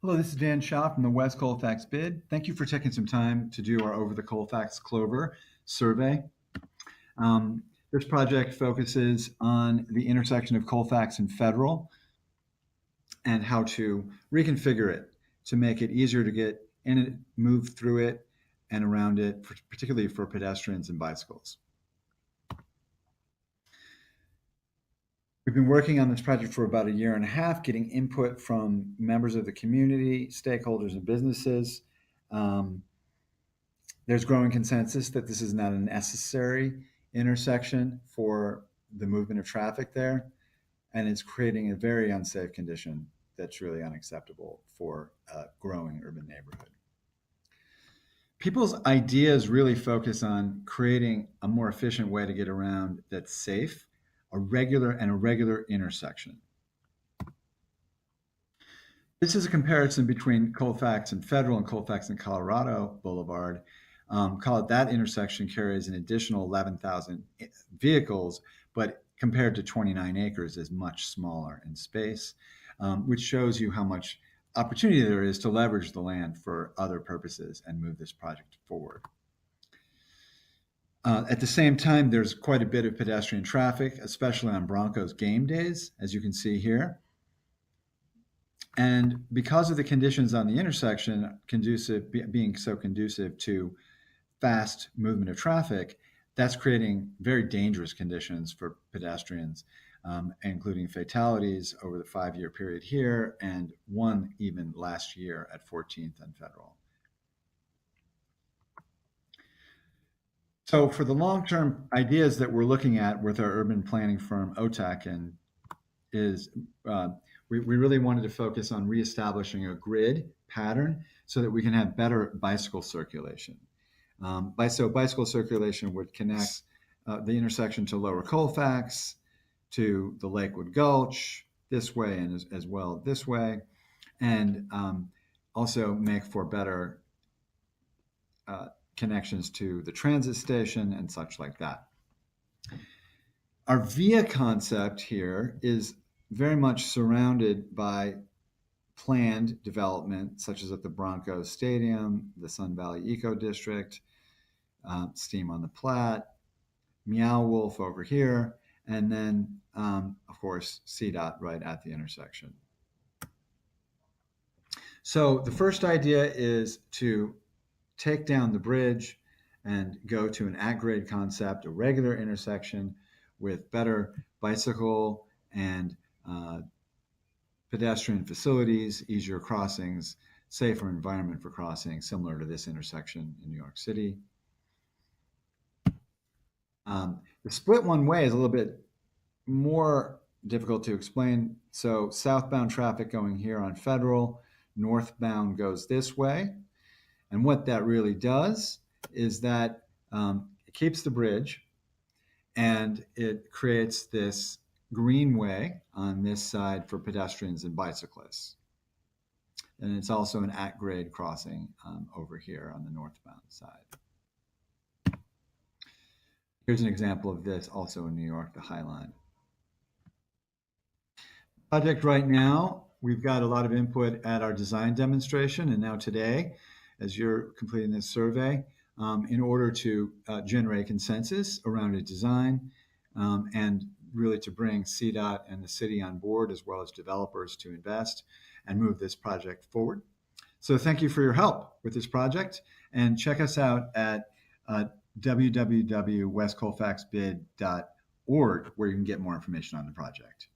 Hello, this is Dan Shaw from the West Colfax Bid. Thank you for taking some time to do our Over the Colfax Clover survey. This project focuses on the intersection of Colfax and Federal and how to reconfigure it to make it easier to get in it, move through it, and around it, particularly for pedestrians and bicycles. We've been working on this project for about a year and a half, getting input from members of the community, stakeholders, and businesses. There's growing consensus that this is not a necessary intersection for the movement of traffic there, and it's creating a very unsafe condition that's really unacceptable for a growing urban neighborhood. People's ideas really focus on creating a more efficient way to get around that's safe, a regular intersection. This is a comparison between Colfax and Federal and Colfax and Colorado Boulevard. That intersection carries an additional 11,000 vehicles, but compared to 29 acres is much smaller in space, which shows you how much opportunity there is to leverage the land for other purposes and move this project forward. At the same time, there's quite a bit of pedestrian traffic, especially on Broncos game days, as you can see here. And because of the conditions on the intersection being so conducive to fast movement of traffic, that's creating very dangerous conditions for pedestrians, including fatalities over the 5-year period here, and one even last year at 14th and Federal. So for the long-term ideas that we're looking at with our urban planning firm, OTAC, we really wanted to focus on reestablishing a grid pattern so that we can have better bicycle circulation. Bicycle circulation would connect the intersection to Lower Colfax, to the Lakewood Gulch this way and as well this way, and also make for better connections to the transit station and such like that. Our VIA concept here is very much surrounded by planned development, such as at the Broncos Stadium, the Sun Valley Eco District, Steam on the Platte, Meow Wolf over here, and then, of course, CDOT right at the intersection. So the first idea is to take down the bridge and go to an at-grade concept, a regular intersection with better bicycle and pedestrian facilities, easier crossings, safer environment for crossing, similar to this intersection in New York City. The split one way is a little bit more difficult to explain. So southbound traffic going here on Federal, northbound goes this way. And what that really does is that it keeps the bridge and it creates this greenway on this side for pedestrians and bicyclists. And it's also an at-grade crossing over here on the northbound side. Here's an example of this also in New York, the High Line. Project right now, we've got a lot of input at our design demonstration, and now today, as you're completing this survey, in order to generate consensus around a design and really to bring CDOT and the city on board, as well as developers to invest and move this project forward. So thank you for your help with this project, and check us out at www.westcolfaxbid.org, where you can get more information on the project.